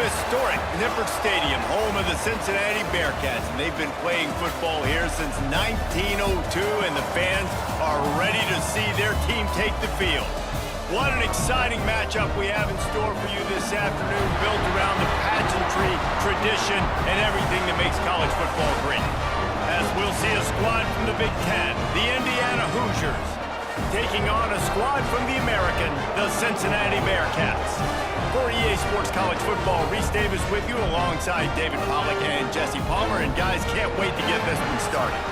historic Nippert Stadium, home of the Cincinnati Bearcats, and they've been playing football here since 1902, and the fans are ready to see their team take the field. What an exciting matchup we have in store for you this afternoon, built around the pageantry, tradition, and everything that makes college football great. As we'll see a squad from the Big Ten, the Indiana Hoosiers, taking on a squad from the American, the Cincinnati Bearcats. For EA Sports College Football, Reese Davis with you alongside David Pollack and Jesse Palmer. And guys, can't wait to get this one started.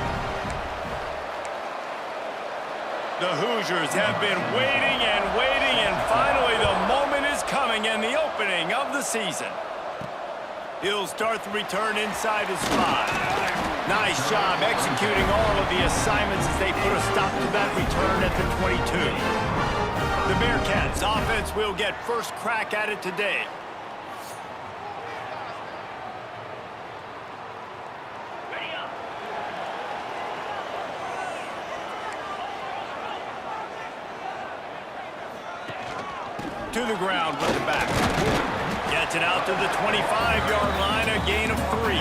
The Hoosiers have been waiting, and finally the moment is coming and the opening of the season. He'll start the return inside his 5. Nice job executing all of the assignments as they put a stop to that return at the 22. The Bearcats offense will get first crack at it today. To the ground with the back. Gets it out to the 25-yard line, a gain of 3.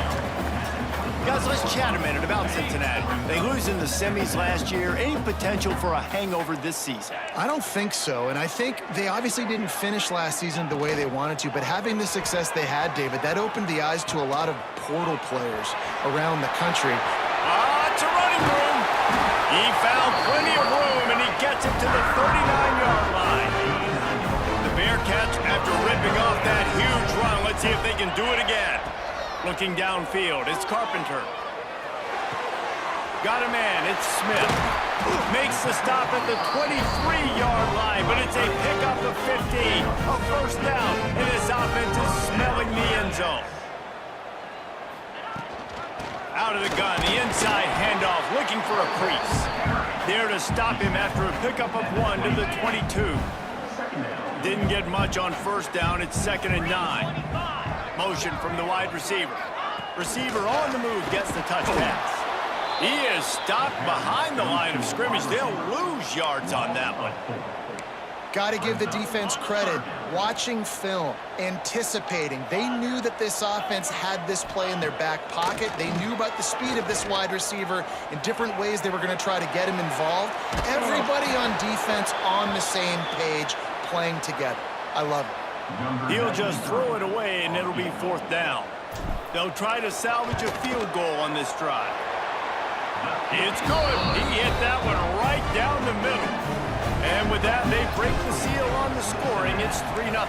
Guys, let's chat a minute about Cincinnati. They lose in the semis last year. Any potential for a hangover this season? I don't think so, and I think they obviously didn't finish last season the way they wanted to, but having the success they had, David, that opened the eyes to a lot of portal players around the country. It's a running room. He found plenty of room, and he gets it to the 39-yard line. The Bearcats, after ripping off that huge run, let's see if they can do it again. Looking downfield, it's Carpenter. Got a man, it's Smith. Makes the stop at the 23-yard line, but it's a pickup of 15. A first down, and this offense is smelling the end zone. Out of the gun, the inside handoff, looking for a crease. There to stop him after a pickup of 1 to the 22. Didn't get much on first down, it's 2nd and 9. Motion from the wide receiver. Receiver on the move gets the touch pass. He is stopped behind the line of scrimmage. They'll lose yards on that one. Got to give the defense credit. Watching film, anticipating. They knew that this offense had this play in their back pocket. They knew about the speed of this wide receiver in different ways they were going to try to get him involved. Everybody on defense on the same page, playing together. I love it. He'll just throw it away, and it'll be 4th down. They'll try to salvage a field goal on this drive. It's good. He hit that one right down the middle. And with that, they break the seal on the scoring. It's 3-0.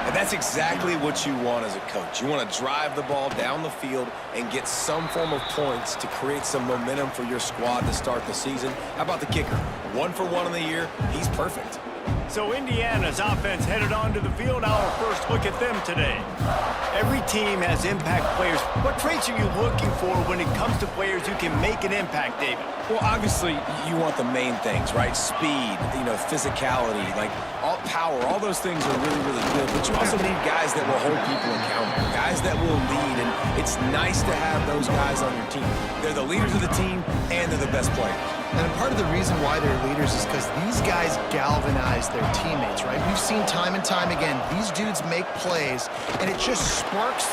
And that's exactly what you want as a coach. You want to drive the ball down the field and get some form of points to create some momentum for your squad to start the season. How about the kicker? 1 for 1 in the year. He's perfect. So Indiana's offense headed onto the field. Our first look at them today. Every team has impact players. What traits are you looking for when it comes to players who can make an impact, David? Well, obviously, you want the main things, right? Speed, physicality, like all power. All those things are really, really good. But you also need guys that will hold people accountable, guys that will lead. And it's nice to have those guys on your team. They're the leaders of the team, and they're the best players. And part of the reason why they're leaders is because these guys galvanize their teammates, right? We've seen time and time again, these dudes make plays, and it just sparks.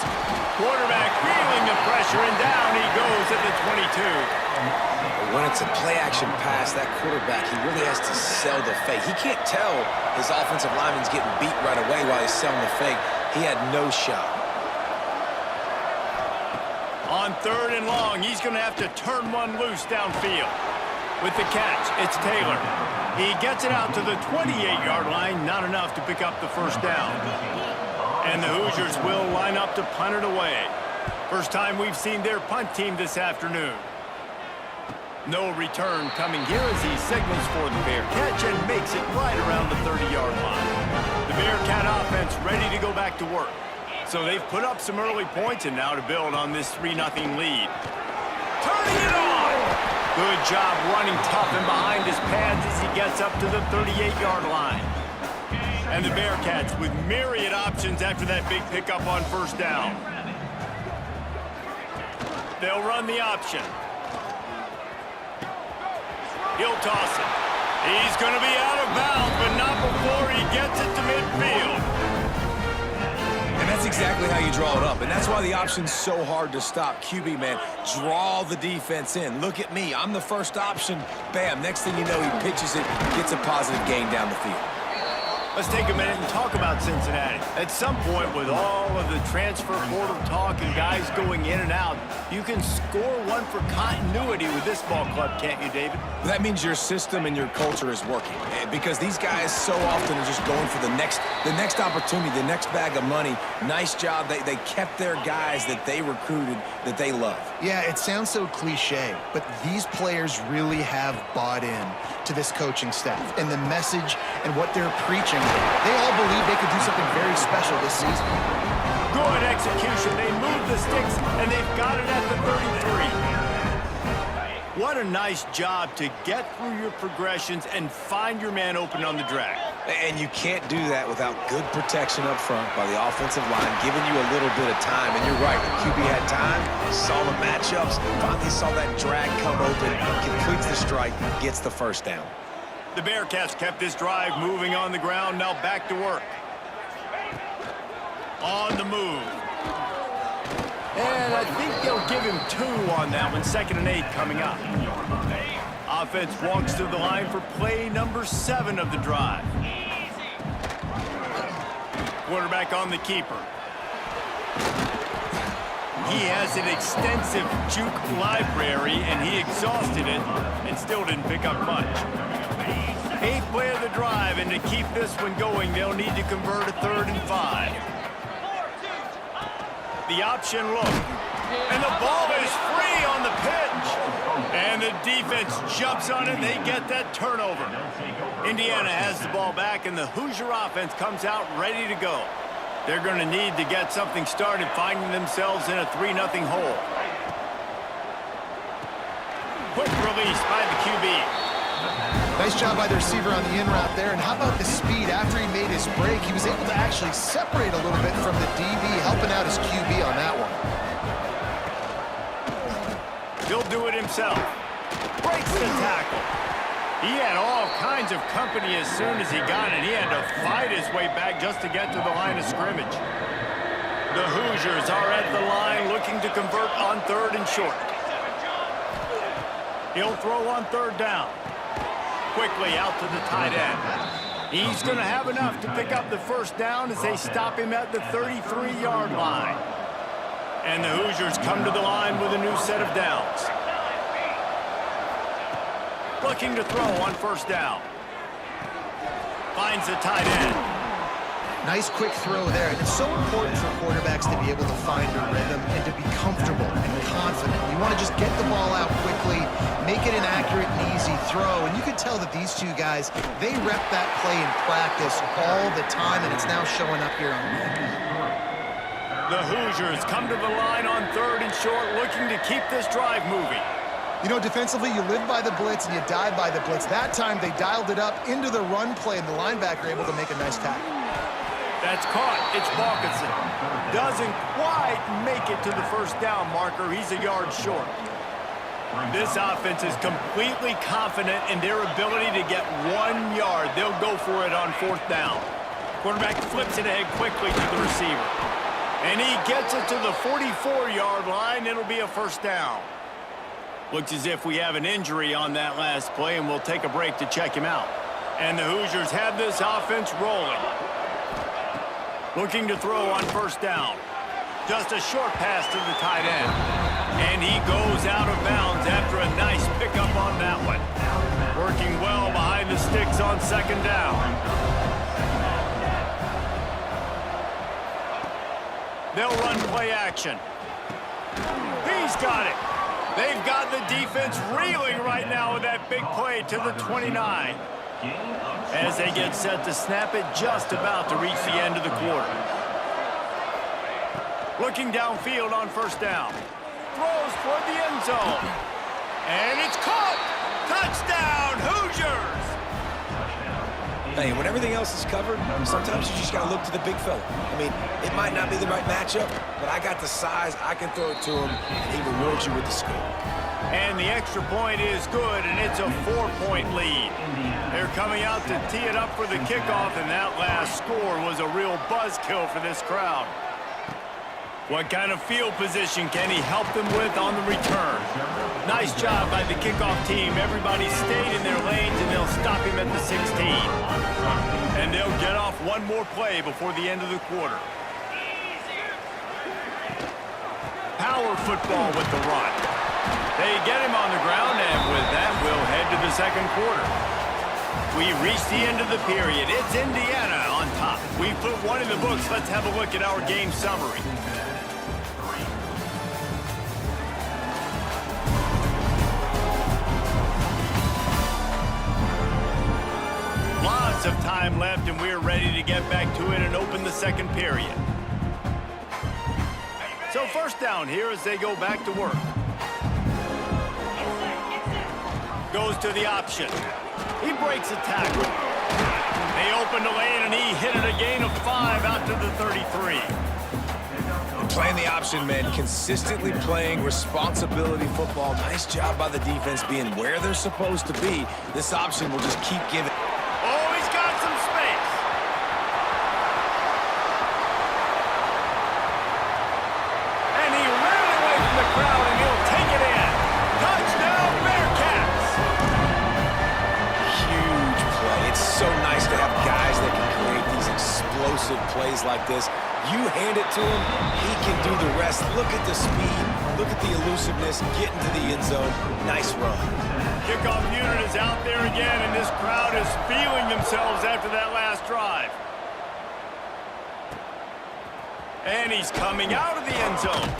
Quarterback feeling the pressure, and down he goes at the 22. When it's a play-action pass, that quarterback, he really has to sell the fake. He can't tell his offensive lineman's getting beat right away while he's selling the fake. He had no shot. On 3rd and long, he's going to have to turn one loose downfield. With the catch, it's Taylor. He gets it out to the 28-yard line, not enough to pick up the first down. And the Hoosiers will line up to punt it away. First time we've seen their punt team this afternoon. No return coming here as he signals for the Bear catch and makes it right around the 30-yard line. The Bearcat offense ready to go back to work. So they've put up some early points and now to build on this 3-0 lead. Turning it on! Good job running tough and behind his pads as he gets up to the 38-yard line. And the Bearcats with myriad options after that big pickup on first down. They'll run the option. He'll toss it. He's going to be out of bounds, but not before he gets it to midfield. And that's That's exactly how you draw it up, and that's why the option's so hard to stop. QB, man, draw the defense in. Look at me. I'm the first option. Bam. Next thing you know, he pitches it, gets a positive gain down the field. Let's take a minute and talk about Cincinnati. At some point, with all of the transfer portal talk and guys going in and out, you can score one for continuity with this ball club, can't you, David? That means your system and your culture is working, because these guys so often are just going for the next opportunity, the next bag of money. Nice job. They kept their guys that they recruited, that they love. Yeah, it sounds so cliche, but these players really have bought in to this coaching staff and the message and what they're preaching. They all believe they could do something very special this season. Good execution. They moved the sticks, and they've got it at the 33. What a nice job to get through your progressions and find your man open on the drag. And you can't do that without good protection up front by the offensive line, giving you a little bit of time. And you're right, the QB had time, saw the matchups, finally saw that drag come open, completes the strike, gets the first down. The Bearcats kept this drive moving on the ground, now back to work. On the move. And I think they'll give him 2 on that one, 2nd and 8 coming up. Offense walks to the line for play number 7 of the drive. Quarterback on the keeper. He has an extensive juke library, and he exhausted it and still didn't pick up much. 8th play of the drive, and to keep this one going, they'll need to convert a 3rd and 5. The option look, and the ball is free on the pitch. And the defense jumps on it, and they get that turnover. Indiana has the ball back, and the Hoosier offense comes out ready to go. They're going to need to get something started, finding themselves in a 3-0 hole. Quick release by the QB. Nice job by the receiver on the in route there. And how about the speed after he made his break? He was able to actually separate a little bit from the DB, helping out his QB on that one. He'll do it himself. Breaks the tackle. He had all kinds of company as soon as he got it. He had to fight his way back just to get to the line of scrimmage. The Hoosiers are at the line looking to convert on 3rd and short. He'll throw on 3rd down. Quickly out to the tight end. He's going to have enough to pick up the first down as they stop him at the 33-yard line. And the Hoosiers come to the line with a new set of downs. Looking to throw on 1st down. Finds the tight end. Nice quick throw there. And it's so important for quarterbacks to be able to find a rhythm and to be comfortable and confident. You want to just get the ball out quickly, make it an accurate and easy throw. And you can tell that these two guys, they rep that play in practice all the time, and it's now showing up here on the field. The Hoosiers come to the line on 3rd and short, looking to keep this drive moving. You know, defensively, you live by the blitz and you die by the blitz. That time, they dialed it up into the run play, and the linebacker able to make a nice tackle. That's caught. It's Balkinson. Doesn't quite make it to the first down marker. He's a yard short. This offense is completely confident in their ability to get 1 yard. They'll go for it on 4th down. Quarterback flips it ahead quickly to the receiver. And he gets it to the 44-yard line. It'll be a 1st down. Looks as if we have an injury on that last play, and we'll take a break to check him out. And the Hoosiers have this offense rolling. Looking to throw on 1st down. Just a short pass to the tight end. And he goes out of bounds after a nice pickup on that one. Working well behind the sticks on 2nd down. They'll run play action. He's got it. They've got the defense reeling right now with that big play to the 29. As they get set to snap it, just about to reach the end of the quarter. Looking downfield on 1st down. Throws for the end zone. And it's caught! Touchdown, Hoosiers! Hey, when everything else is covered, sometimes you just got to look to the big fella. I mean, it might not be the right matchup, but I got the size, I can throw it to him, and he rewards you with the score. And the extra point is good, and it's a 4-point lead. They're coming out to tee it up for the kickoff, and that last score was a real buzzkill for this crowd. What kind of field position can he help them with on the return? Nice job by the kickoff team. Everybody stayed in their lanes, and they'll stop him at the 16. And they'll get off one more play before the end of the quarter. Power football with the run. They get him on the ground, and with that, we'll head to the second quarter. We reached the end of the period. It's Indiana on top. We put one in the books. Let's have a look at our game summary. Lots of time left, and we're ready to get back to it and open the second period. So first down here as they go back to work. Goes to the option. He breaks a tackle. They open the lane, and he hit it a gain of 5 out to the 33. Playing the option, man, consistently playing responsibility football. Nice job by the defense being where they're supposed to be. This option will just keep giving. Oh, he's got some space. And he ran away from the crowd, and he'll take it in. Touchdown, Bearcats! Huge play. It's so nice to have guys that can create these explosive plays like this. You hand it to him, he can do the rest. Look at the speed. Look at the elusiveness. Get into the end zone. Nice run. Kickoff unit is out there again, and this crowd is feeling themselves after that last drive. And he's coming out of the end zone.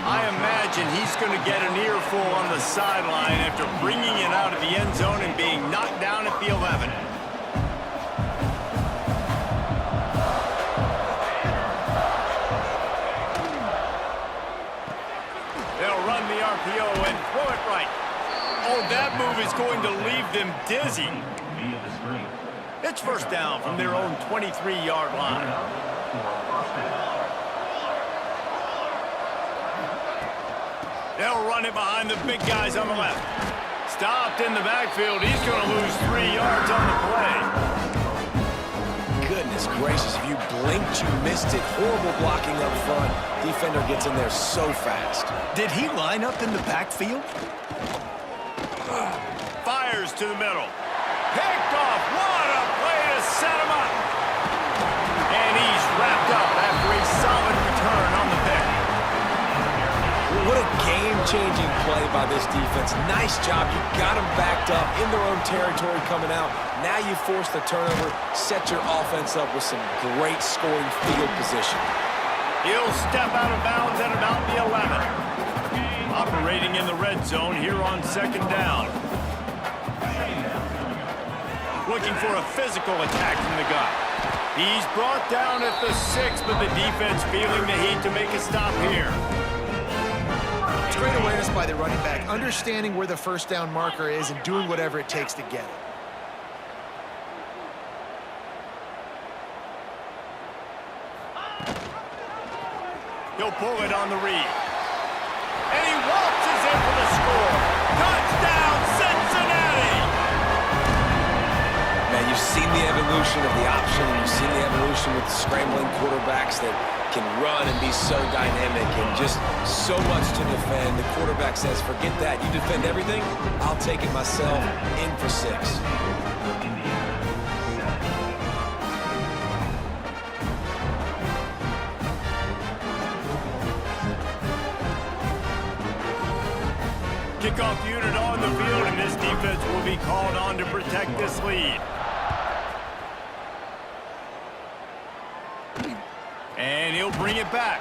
I imagine he's going to get an earful on the sideline after bringing it out of the end zone and being knocked down at the 11. They'll run the RPO and throw it right. Oh, that move is going to leave them dizzy. It's first down from their own 23-yard line. They'll run it behind the big guys on the left. Stopped in the backfield. He's going to lose 3 yards on the play. Goodness gracious, if you blinked, you missed it. Horrible blocking up front. Defender gets in there so fast. Did he line up in the backfield? Fires to the middle. Picked off. What a play to set him up. And he's wrapped up after a solid return on the pick. What a game-changing play by this defense. Nice job. You got them backed up in their own territory coming out. Now you force the turnover, set your offense up with some great scoring field position. He'll step out of bounds at about the 11. Operating in the red zone here on second down. Looking for a physical attack from the gun. He's brought down at the 6, but the defense feeling the heat to make a stop here. It's great awareness by the running back, understanding where the first down marker is and doing whatever it takes to get it. He'll pull it on the read. And he waltzes in for the score. Touchdown, Cincinnati! Man, you've seen the evolution of the option. You've seen the evolution with the scrambling quarterbacks that can run and be so dynamic and just so much to defend. The quarterback says, forget that. You defend everything, I'll take it myself. In for 6. Kickoff unit on the field, and this defense will be called on to protect this lead. And he'll bring it back.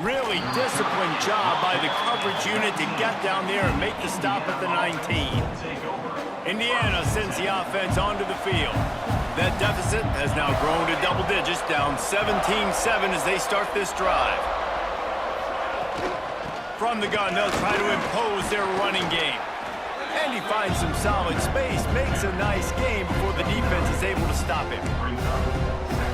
Really disciplined job by the coverage unit to get down there and make the stop at the 19. Indiana sends the offense onto the field. That deficit has now grown to double digits, down 17-7 as they start this drive. From the gun, they'll try to impose their running game. And he finds some solid space, makes a nice game before the defense is able to stop him.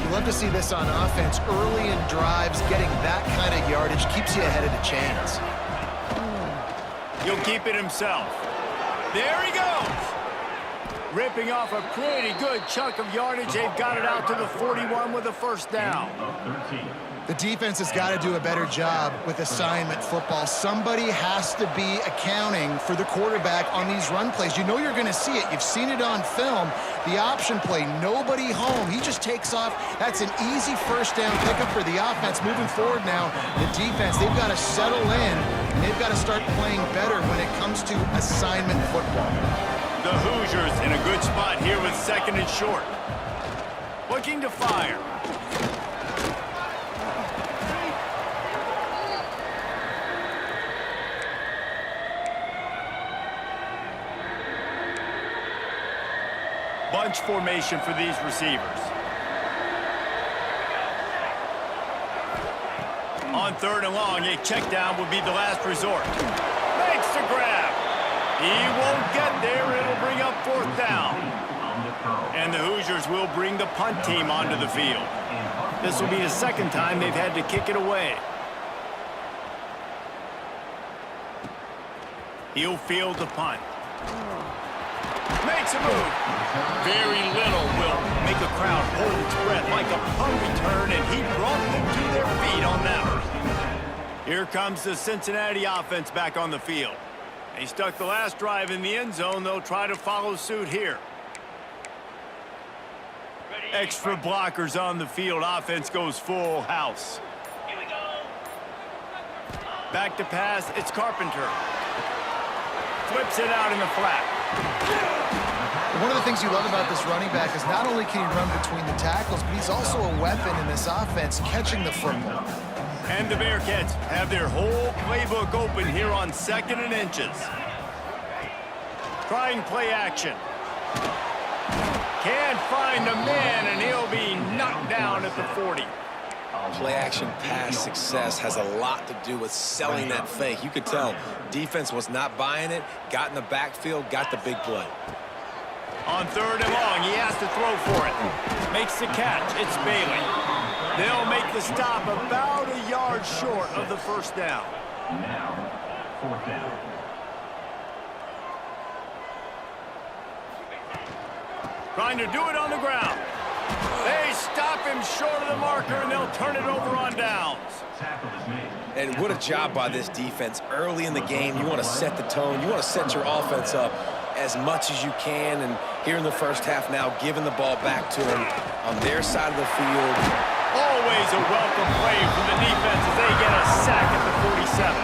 You love to see this on offense. Early in drives, getting that kind of yardage keeps you ahead of the chains. He'll keep it himself. There he goes. Ripping off a pretty good chunk of yardage. They've got it out to the 41 with a first down. The defense has got to do a better job with assignment football. Somebody has to be accounting for the quarterback on these run plays. You know you're going to see it. You've seen it on film. The option play, nobody home. He just takes off. That's an easy first down pickup for the offense. Moving forward now, the defense, they've got to settle in, and they've got to start playing better when it comes to assignment football. The Hoosiers in a good spot here with second and short. Looking to fire. Bunch formation for these receivers. On third and long, a check down would be the last resort. Makes the grab. He won't get there. It'll bring up fourth down. And the Hoosiers will bring the punt team onto the field. This will be the second time they've had to kick it away. He'll field the punt. Makes a move. Very little will make a crowd hold its breath like a punt return, and he brought them to their feet on that one. Here comes the Cincinnati offense back on the field. They stuck the last drive in the end zone. They'll try to follow suit here. Extra blockers on the field. Offense goes full house. Back to pass. It's Carpenter. Flips it out in the flat. One of the things you love about this running back is not only can he run between the tackles, but he's also a weapon in this offense, catching the football. And the Bearcats have their whole playbook open here on second and inches. Trying play action. Can't find the man, and he'll be knocked down at the 40. Play action pass success has a lot to do with selling that fake. You could tell defense was not buying it, got in the backfield, got the big play. On third and long, he has to throw for it. Makes the catch. It's Bailey. They'll make the stop about a yard short of the first down. Now, fourth down. Trying to do it on the ground. They stop him short of the marker, and they'll turn it over on downs. Tackle is made. And what a job by this defense. Early in the game, you want to set the tone. You want to set your offense up as much as you can. And here in the first half now, giving the ball back to them on their side of the field. Always a welcome play from the defense as they get a sack at the 47.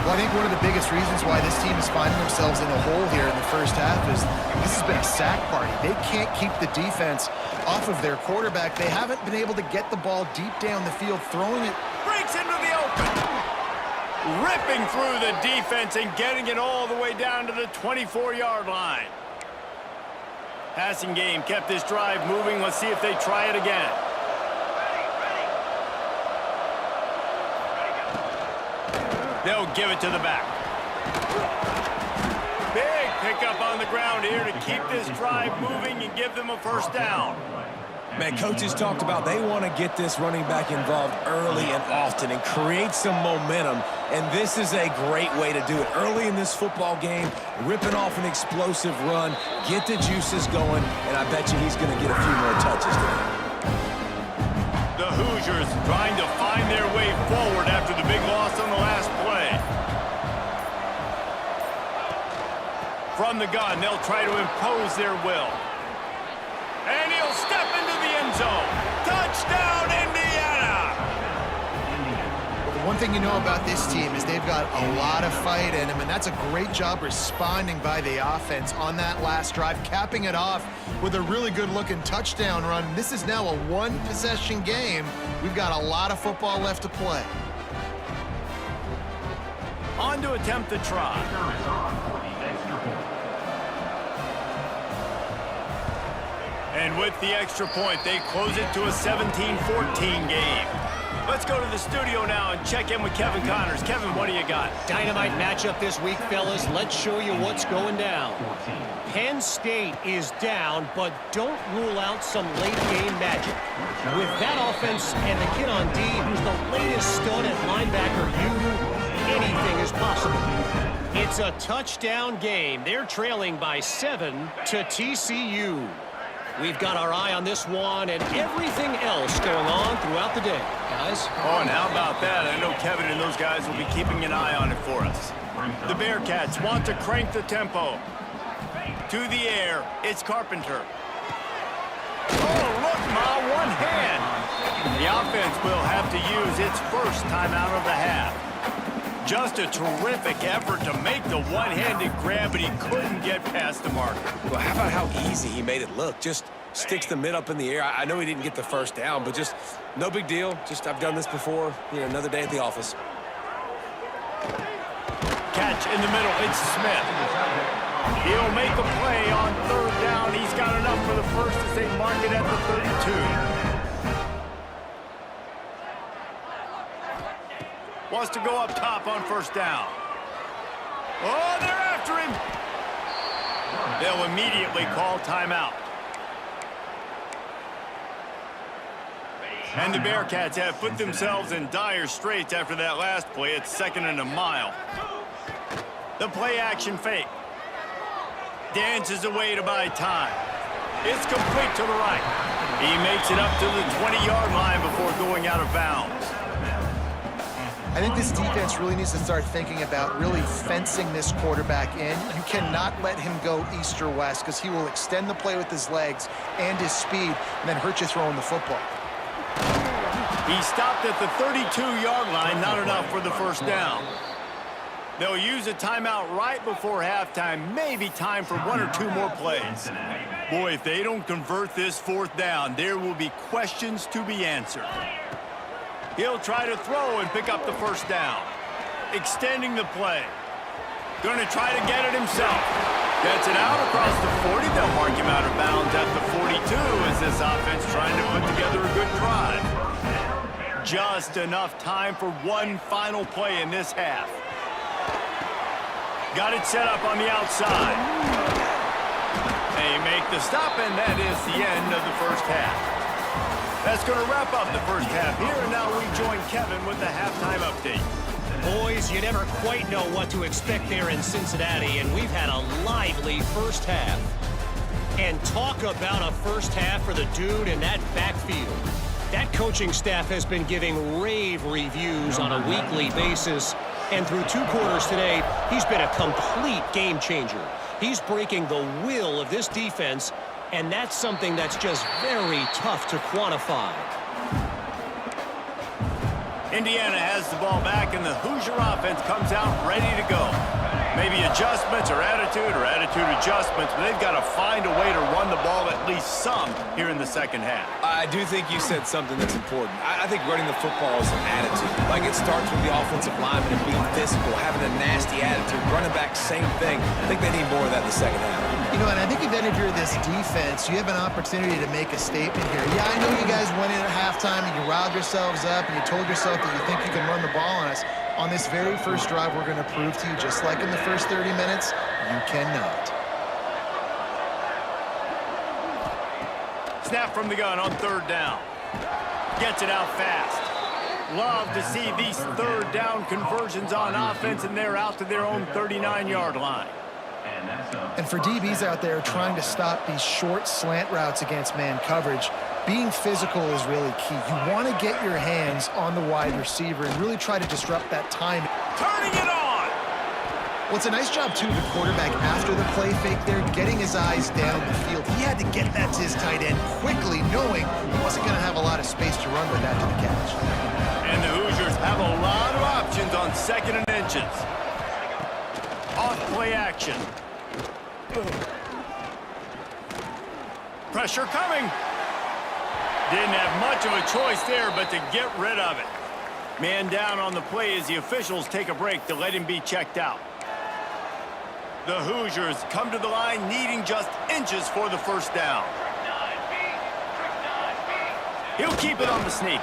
Well, I think one of the biggest reasons why this team is finding themselves in a hole here in the first half is this has been a sack party. They can't keep the defense off of their quarterback. They haven't been able to get the ball deep down the field, throwing it. Breaks into the open. Ripping through the defense and getting it all the way down to the 24-yard line. Passing game kept this drive moving. Let's see if they try it again. They'll give it to the back. Big pickup on the ground here to keep this drive moving and give them a first down. Man, coaches talked about they want to get this running back involved early and often and create some momentum, and this is a great way to do it. Early in this football game, ripping off an explosive run, get the juices going, and I bet you he's going to get a few more touches today. The Hoosiers trying to find their way forward after the big loss on the last play. From the gun, they'll try to impose their will. And he'll step into the end zone. Touchdown, Indiana! The one thing you know about this team is they've got a lot of fight in them, and that's a great job responding by the offense on that last drive, capping it off with a really good-looking touchdown run. This is now a one-possession game. We've got a lot of football left to play. On to attempt the try. Is on for the extra point. And with the extra point, they close it to a 17-14 game. Let's go to the studio now and check in with Kevin Connors. Kevin, what do you got? Dynamite matchup this week, fellas. Let's show you what's going down. Penn State is down, but don't rule out some late-game magic. With that offense and the kid on D, who's the latest stud at linebacker, anything is possible. In It's a touchdown game. They're trailing by 7 to TCU. We've got our eye on this one and everything else going on throughout the day, guys. Oh, and how about that? I know Kevin and those guys will be keeping an eye on it for us. The Bearcats want to crank the tempo. To the air, it's Carpenter. Oh, look, Ma, one hand. The offense will have to use its first timeout of the half. Just a terrific effort to make the one-handed grab, but he couldn't get past the marker. Well, how about how easy he made it look? Just sticks the mid up in the air. I know he didn't get the first down, but just no big deal. Just I've done this before. You know, another day at the office. Catch in the middle. It's Smith. He'll make a play on third down. He's got enough for the first as they mark it at the 32. Wants to go up top on first down. Oh, they're after him. They'll immediately call timeout. And the Bearcats have put themselves in dire straits after that last play. It's 2nd and a mile. The play action fake. Dances away to buy time. It's complete to the right. He makes it up to the 20-yard line before going out of bounds. I think this defense really needs to start thinking about really fencing this quarterback in. You cannot let him go east or west because he will extend the play with his legs and his speed and then hurt you throwing the football. He stopped at the 32-yard line, not enough for the first down. They'll use a timeout right before halftime, maybe time for 1 or 2 more plays. Boy, if they don't convert this fourth down, there will be questions to be answered. He'll try to throw and pick up the first down. Extending the play. Going to try to get it himself. Gets it out across the 40. They'll mark him out of bounds at the 42 as this offense trying to put together a good drive. Just enough time for one final play in this half. Got it set up on the outside. They make the stop, and that is the end of the first half. That's going to wrap up the first half here, and now we join Kevin with the halftime update. Boys, you never quite know what to expect there in Cincinnati, and we've had a lively first half. And talk about a first half for the dude in that backfield. That coaching staff has been giving rave reviews on a weekly basis, and through 2 quarters today, he's been a complete game changer. He's breaking the will of this defense, and that's something that's just very tough to quantify. Indiana has the ball back, and the Hoosier offense comes out ready to go. Maybe adjustments or attitude adjustments, but they've got to find a way to run the ball at least some here in the second half. I do think you said something that's important. I think running the football is an attitude. Like, it starts with the offensive lineman and being physical, having a nasty attitude. Running back, same thing. I think they need more of that in the second half. You know, and I think if any of you are this defense, you have an opportunity to make a statement here. Yeah, I know you guys went in at halftime and you riled yourselves up and you told yourself that you think you can run the ball on us. On this very first drive, we're going to prove to you, just like in the first 30 minutes, you cannot. Snap from the gun on third down. Gets it out fast. Love to see these third down conversions on offense, and they're out to their own 39-yard line. And for DBs out there trying to stop these short slant routes against man coverage, being physical is really key. You want to get your hands on the wide receiver and really try to disrupt that time. Turning it on! Well, it's a nice job, too, the quarterback, after the play fake there, getting his eyes down the field. He had to get that to his tight end quickly, knowing he wasn't going to have a lot of space to run with after the catch. And the Hoosiers have a lot of options on 2nd and inches. Off play action. Pressure coming. Didn't have much of a choice there, but to get rid of it. Man down on the play as the officials take a break to let him be checked out. The Hoosiers come to the line needing just inches for the first down. He'll keep it on the sneak.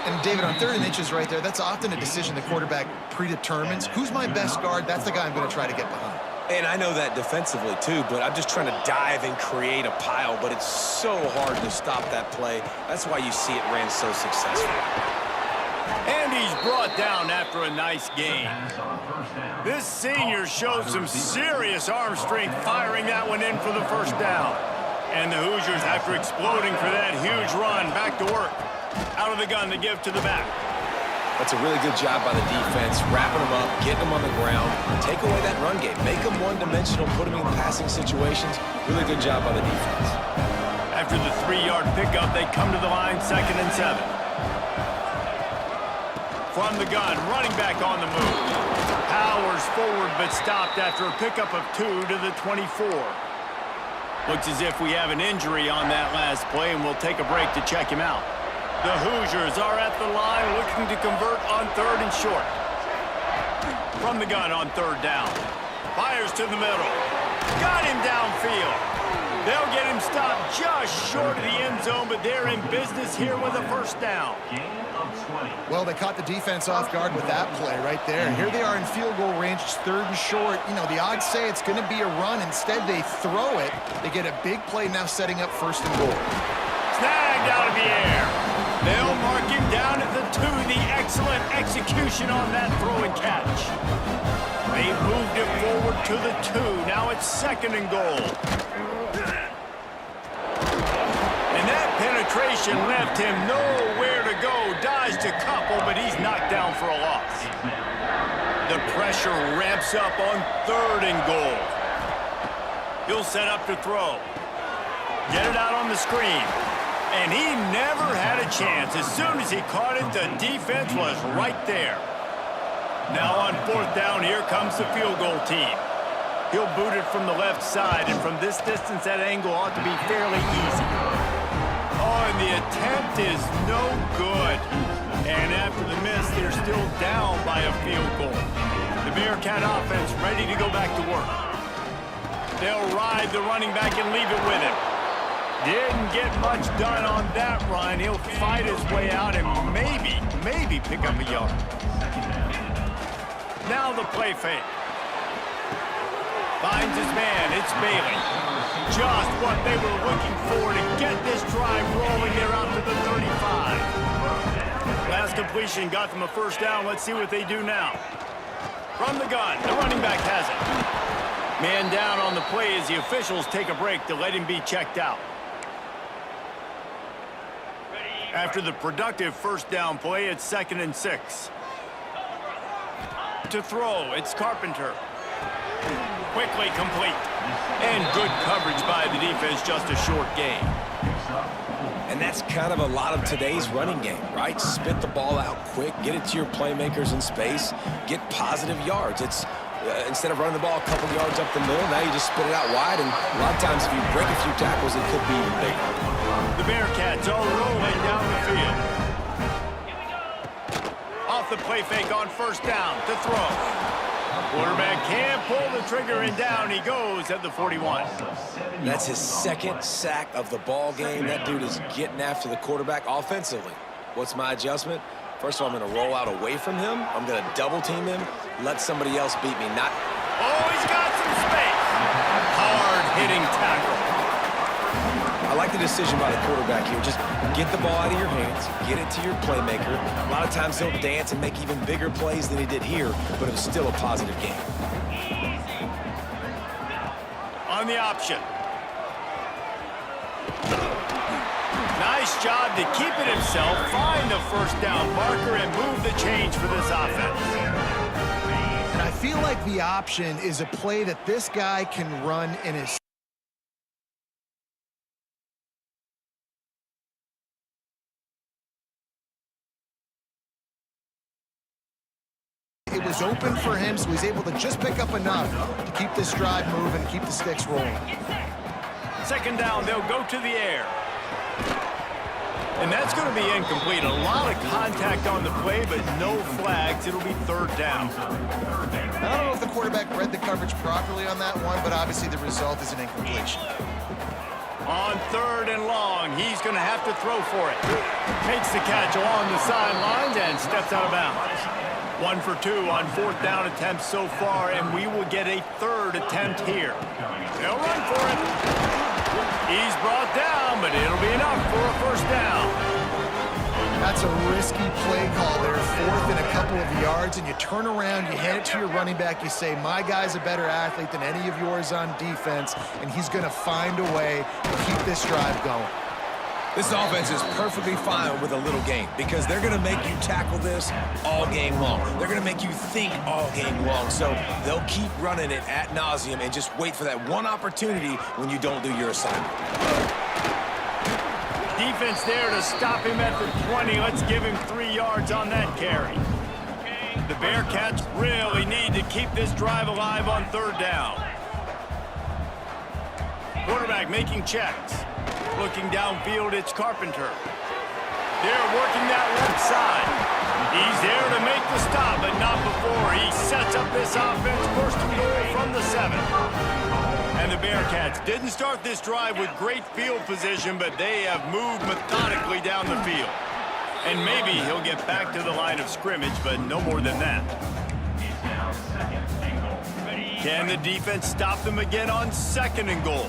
And David, on 3rd and inches right there, that's often a decision the quarterback predetermines. Who's my best guard? That's the guy I'm going to try to get behind. And I know that defensively, too, but I'm just trying to dive and create a pile, but it's so hard to stop that play. That's why you see it ran so successful. And And he's brought down after a nice gain. This senior showed some serious arm strength firing that one in for the first down. And the Hoosiers, after exploding for that huge run, back to work. Out of the gun to give to the back. That's a really good job by the defense, wrapping them up, getting them on the ground, take away that run game, make them one-dimensional, put them in passing situations. Really good job by the defense. After the 3-yard pickup, they come to the line, 2nd and 7. From the gun, running back on the move. Powers forward, but stopped after a pickup of 2 to the 24. Looks as if we have an injury on that last play, and we'll take a break to check him out. The Hoosiers are at the line looking to convert on 3rd and short. From the gun on 3rd down. Fires to the middle. Got him downfield. They'll get him stopped just short of the end zone, but they're in business here with a first down. Well, they caught the defense off guard with that play right there. Here they are in field goal range, it's 3rd and short. You know, the odds say it's going to be a run. Instead, they throw it. They get a big play now setting up 1st and goal. Snagged out of the air. They'll mark him down at the 2. The excellent execution on that throw and catch. They moved it forward to the 2. Now it's 2nd and goal. And that penetration left him nowhere to go. Dodged a couple, but he's knocked down for a loss. The pressure ramps up on 3rd and goal. He'll set up to throw. Get it out on the screen. And he never had a chance. As soon as he caught it, the defense was right there. Now on 4th down, here comes the field goal team. He'll boot it from the left side, and from this distance, that angle ought to be fairly easy. Oh, and the attempt is no good. And after the miss, they're still down by a field goal. The Bearcat offense ready to go back to work. They'll ride the running back and leave it with him. Didn't get much done on that run. He'll fight his way out and maybe pick up a yard. Now the play fake. Finds his man. It's Bailey. Just what they were looking for to get this drive rolling. They're out to the 35. Last completion got them a first down. Let's see what they do now. From the gun, the running back has it. Man down on the play as the officials take a break to let him be checked out. After the productive first down play, it's 2nd and 6. To throw, it's Carpenter. Quickly complete. And good coverage by the defense, just a short gain. And that's kind of a lot of today's running game, right? Spit the ball out quick, get it to your playmakers in space, get positive yards. It's instead of running the ball a couple yards up the middle, now you just spit it out wide, and a lot of times if you break a few tackles, it could be even bigger. The Bearcats are rolling down the field. Off the play fake on 1st down to throw. Quarterback can't pull the trigger, and down he goes at the 41. That's his 2nd sack of the ball game. That dude is getting after the quarterback offensively. What's my adjustment? First of all, I'm going to roll out away from him. I'm going to double team him, let somebody else beat me. Not. Oh, he's got some space. Hard-hitting tackle. I like the decision by the quarterback here. Just get the ball out of your hands, get it to your playmaker. A lot of times he'll dance and make even bigger plays than he did here, but it was still a positive game. On the option. Nice job to keep it himself, find the first down marker, and move the change for this offense. And I feel like the option is a play that this guy can run in his... It was open for him, so he's able to just pick up enough to keep this drive moving, keep the sticks rolling. 2nd down, they'll go to the air. And that's going to be incomplete. A lot of contact on the play, but no flags. It'll be 3rd down. I don't know if the quarterback read the coverage properly on that one, but obviously the result is an incompletion. On 3rd and long, he's going to have to throw for it. Makes the catch along the sidelines and steps out of bounds. 1 for 2 on 4th down attempts so far, and we will get a 3rd attempt here. They'll run for it. He's brought down, but it'll be enough for a first down. That's a risky play call there, 4th and a couple of yards, and you turn around, you hand it to your running back, you say, my guy's a better athlete than any of yours on defense, and he's going to find a way to keep this drive going. This offense is perfectly fine with a little game because they're going to make you tackle this all game long. They're going to make you think all game long, so they'll keep running it ad nauseum and just wait for that one opportunity when you don't do your assignment. Defense there to stop him at the 20. Let's give him 3 yards on that carry. The Bearcats really need to keep this drive alive on 3rd down. Quarterback making checks. Looking downfield, it's Carpenter. They're working that left side. He's there to make the stop, but not before he sets up this offense. 1st and goal from the 7. And the Bearcats didn't start this drive with great field position, but they have moved methodically down the field. And maybe he'll get back to the line of scrimmage, but no more than that. Can the defense stop them again on 2nd and goal?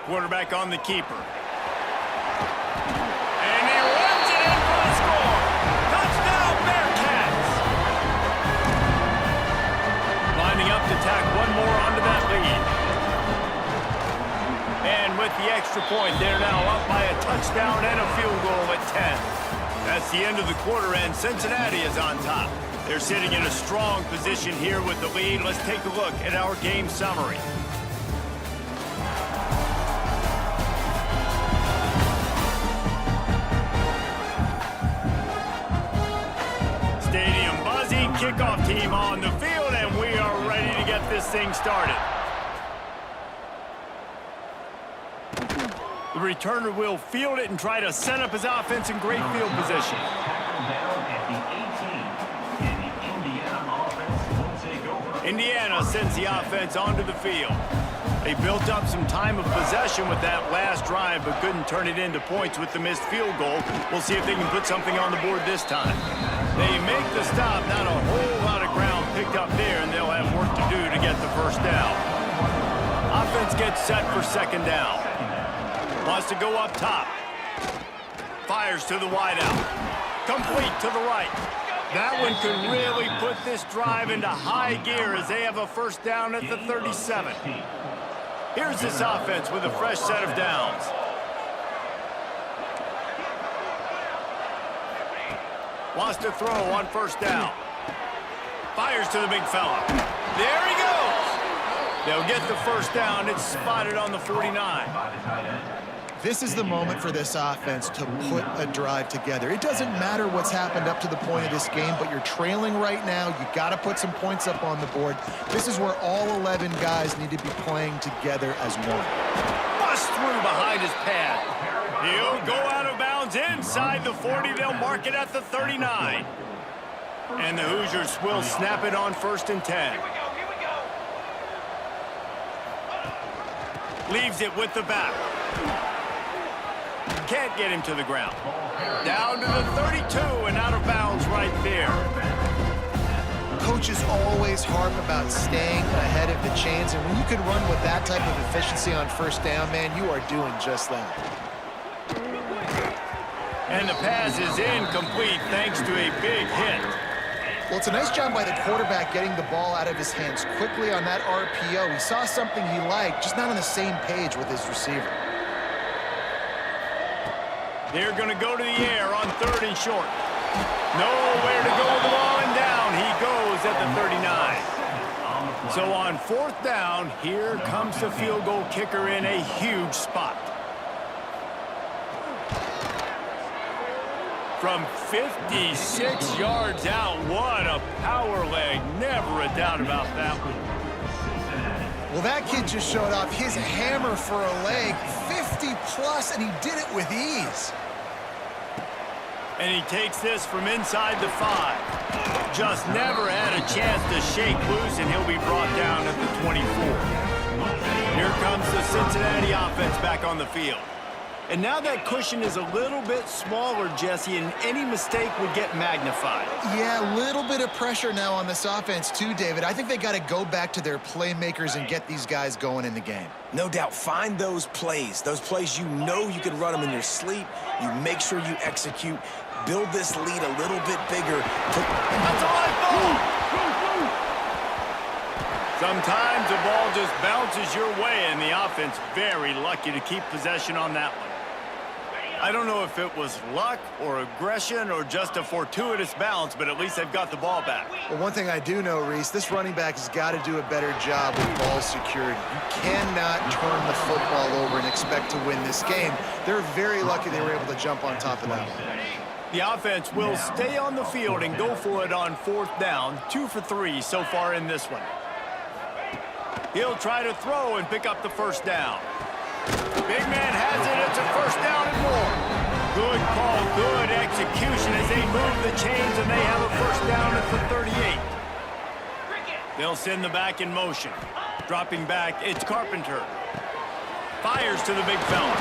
Quarterback on the keeper. And he runs it in for the score. Touchdown, Bearcats! Lining up to tack one more onto that lead. And with the extra point, they're now up by a touchdown and a field goal at 10. That's the end of the quarter, and Cincinnati is on top. They're sitting in a strong position here with the lead. Let's take a look at our game summary. Stadium buzzing, kickoff team on the field, and we are ready to get this thing started. The returner will field it and try to set up his offense in great field position. Indiana sends the offense onto the field. They built up some time of possession with that last drive, but couldn't turn it into points with the missed field goal. We'll see if they can put something on the board this time. They make the stop, not a whole lot of ground picked up there, and they'll have work to do to get the 1st down. Offense gets set for 2nd down. Wants to go up top. Fires to the wideout. Complete to the right. That one could really put this drive into high gear as they have a 1st down at the 37. Here's this offense with a fresh set of downs. Wants to throw on 1st down. Fires to the big fella. There he goes. They'll get the 1st down. It's spotted on the 49. This is the moment for this offense to put a drive together. It doesn't matter what's happened up to the point of this game, but you're trailing right now. You got to put some points up on the board. This is where all 11 guys need to be playing together as one. Bust through behind his pad. He'll go out of bounds inside the 40. They'll mark it at the 39. And the Hoosiers will snap it on 1st and 10. Leaves it with the back. Can't get him to the ground. Down to the 32 and out of bounds right there. Coaches always harp about staying ahead of the chains, and when you can run with that type of efficiency on 1st down, man, you are doing just that. And the pass is incomplete thanks to a big hit. Well, it's a nice job by the quarterback getting the ball out of his hands quickly on that RPO. He saw something he liked, just not on the same page with his receiver. They're going to go to the air on 3rd and short. Nowhere to go with the ball, and down he goes at the 39. So on 4th down, here comes the field goal kicker in a huge spot. From 56 yards out, what a power leg. Never a doubt about that one. Well, that kid just showed off his hammer for a leg, 50-plus, and he did it with ease. And he takes this from inside the 5. Just never had a chance to shake loose, and he'll be brought down at the 24. Here comes the Cincinnati offense back on the field. And now that cushion is a little bit smaller, Jesse, and any mistake would get magnified. Yeah, a little bit of pressure now on this offense too, David. I think they got to go back to their playmakers and get these guys going in the game. No doubt, find those plays you know you can run them in your sleep. You make sure you execute. Build this lead a little bit bigger. That's a live ball! Sometimes the ball just bounces your way, and the offense very lucky to keep possession on that one. I don't know if it was luck or aggression or just a fortuitous bounce, but at least they've got the ball back. Well, one thing I do know, Reese, this running back has got to do a better job with ball security. You cannot turn the football over and expect to win this game. They're very lucky they were able to jump on top of that one. The offense will stay on the field and go for it on 4th down. 2 for 3 so far in this one. He'll try to throw and pick up the first down. Big man has it. It's a first down and more. Good call, good execution as they move the chains, and they have a first down at the 38. They'll send the back in motion. Dropping back, it's Carpenter. Fires to the big fella.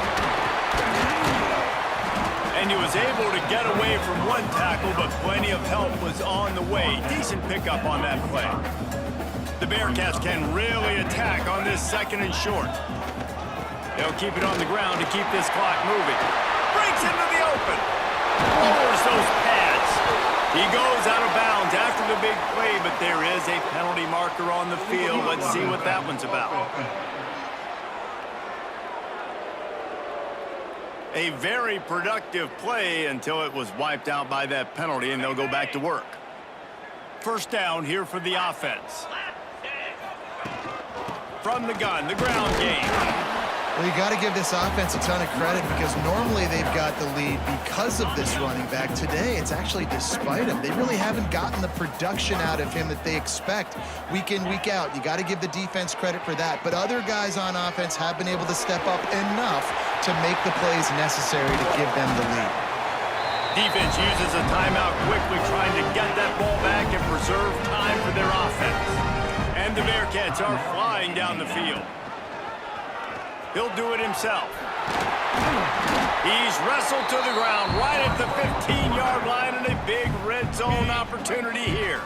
And he was able to get away from one tackle, but plenty of help was on the way. Decent pickup on that play. The Bearcats can really attack on this 2nd and short. They'll keep it on the ground to keep this clock moving. Breaks into the open. Lowers those pads. He goes out of bounds after the big play, but there is a penalty marker on the field. Let's see what that one's about. A very productive play until it was wiped out by that penalty, and they'll go back to work. First down here for the offense. From the gun, the ground game. Well, you got to give this offense a ton of credit because normally they've got the lead because of this running back. Today, it's actually despite him. They really haven't gotten the production out of him that they expect week in, week out. You got to give the defense credit for that. But other guys on offense have been able to step up enough to make the plays necessary to give them the lead. Defense uses a timeout quickly, trying to get that ball back and preserve time for their offense. And the Bearcats are flying down the field. He'll do it himself. He's wrestled to the ground right at the 15-yard line, and a big red zone opportunity here.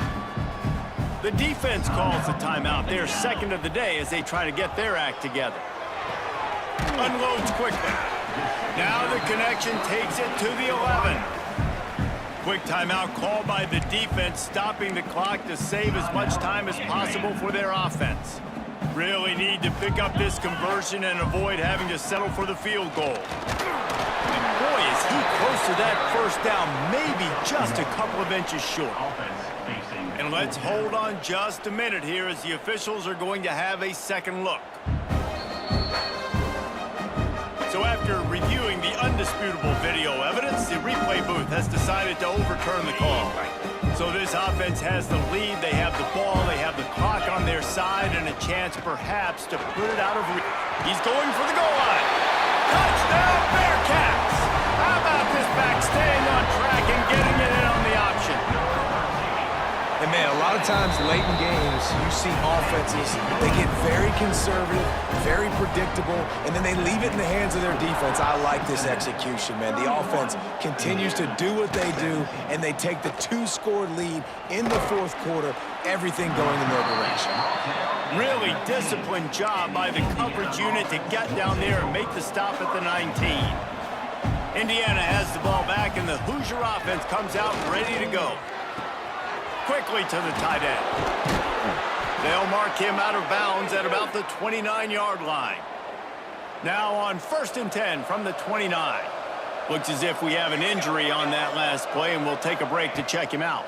The defense calls the timeout, their 2nd of the day, as they try to get their act together. Unloads quickly. Now the connection takes it to the 11. Quick timeout called by the defense, stopping the clock to save as much time as possible for their offense. Really need to pick up this conversion and avoid having to settle for the field goal. And boy, is he close to that first down, maybe just a couple of inches short. And let's hold on just a minute here as the officials are going to have a second look. So after reviewing the undisputable video evidence, the replay booth has decided to overturn the call. So this offense has the lead, they have the ball, they have the clock on their side, and a chance perhaps to put it out of reach. He's going for the goal line. Touchdown Bearcats! How about this back staying on track and getting it in on the option? And man, a lot of times late in games, you see offenses, they get very conservative, very predictable, and then they leave it in the hands of their defense. I like this execution, man. The offense continues to do what they do, and they take the 2-score lead in the 4th quarter, everything going in their direction. Really disciplined job by the coverage unit to get down there and make the stop at the 19. Indiana has the ball back, and the Hoosier offense comes out ready to go. Quickly to the tight end. They'll mark him out of bounds at about the 29-yard line. Now on 1st and 10 from the 29. Looks as if we have an injury on that last play, and we'll take a break to check him out.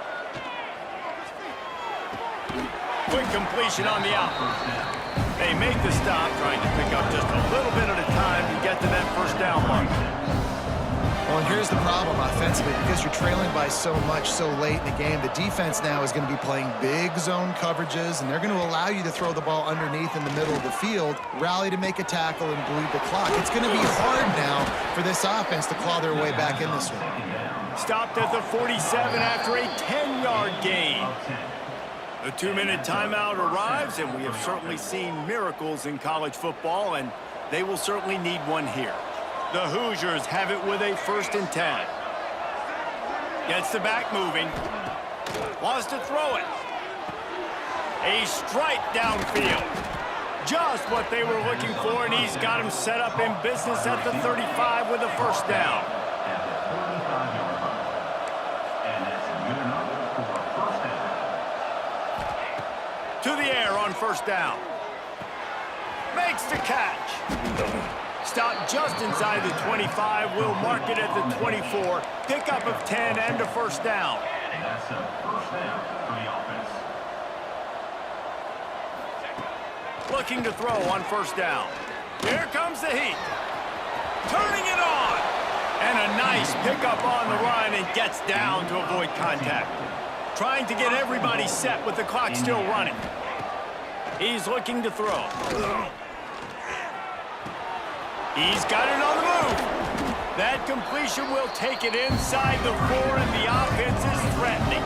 Quick completion on the out. They make the stop, trying to pick up just a little bit at a time to get to that first down mark. Well, and here's the problem offensively. Because you're trailing by so much so late in the game, the defense now is going to be playing big zone coverages, and they're going to allow you to throw the ball underneath in the middle of the field, rally to make a tackle, and bleed the clock. It's going to be hard now for this offense to claw their way back in this one. Stopped at the 47 after a 10-yard gain. The 2-minute timeout arrives, and we have certainly seen miracles in college football, and they will certainly need one here. The Hoosiers have it with a 1st and 10. Gets the back moving. Wants to throw it. A strike downfield. Just what they were looking for, and he's got him set up in business at the 35 with a 1st down. At the 35-yard line. And that's good enough for a 1st down. To the air on 1st down. Makes the catch. Stop just inside the 25. We'll mark it at the 24. Pickup of 10 and a 1st down. That's a 1st down for the offense. Looking to throw on 1st down. Here comes the heat. Turning it on. And a nice pickup on the run and gets down to avoid contact. Trying to get everybody set with the clock still running. He's looking to throw. He's got it on the move. That completion will take it inside the 4, and the offense is threatening.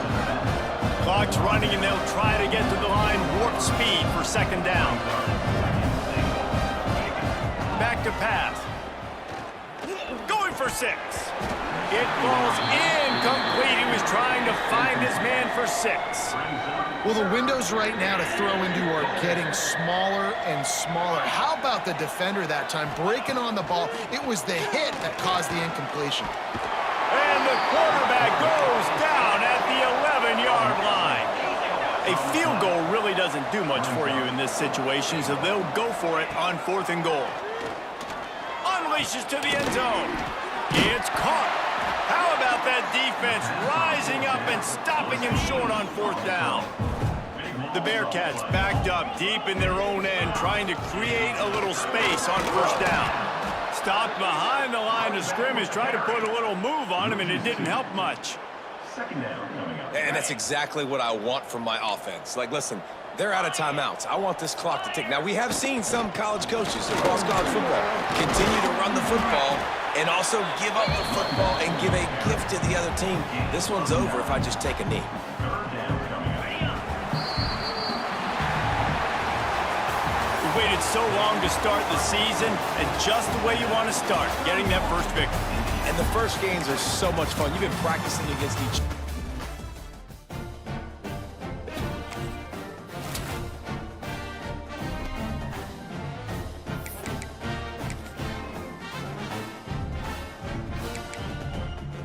Clock's running, and they'll try to get to the line warp speed for 2nd down. Back to pass. Going for 6. It falls incomplete. He was trying to find his man for 6. Well, the windows right now to throw into are getting smaller and smaller. How about the defender that time breaking on the ball? It was the hit that caused the incompletion. And the quarterback goes down at the 11-yard line. A field goal really doesn't do much for you in this situation, so they'll go for it on 4th and goal. Unleashes to the end zone. It's caught. How about that defense rising up and stopping him short on 4th down? The Bearcats backed up deep in their own end, trying to create a little space on 1st down. Stopped behind the line of scrimmage, tried to put a little move on him, and it didn't help much. 2nd down coming up. And that's exactly what I want from my offense. Like, listen, they're out of timeouts. I want this clock to tick. Now, we have seen some college coaches across college football continue to run the football and also give up the football and give a gift to the other team. This one's over if I just take a knee. 3rd down coming up. We waited so long to start the season, and just the way you want to start, getting that first victory. And the first games are so much fun. You've been practicing against each other.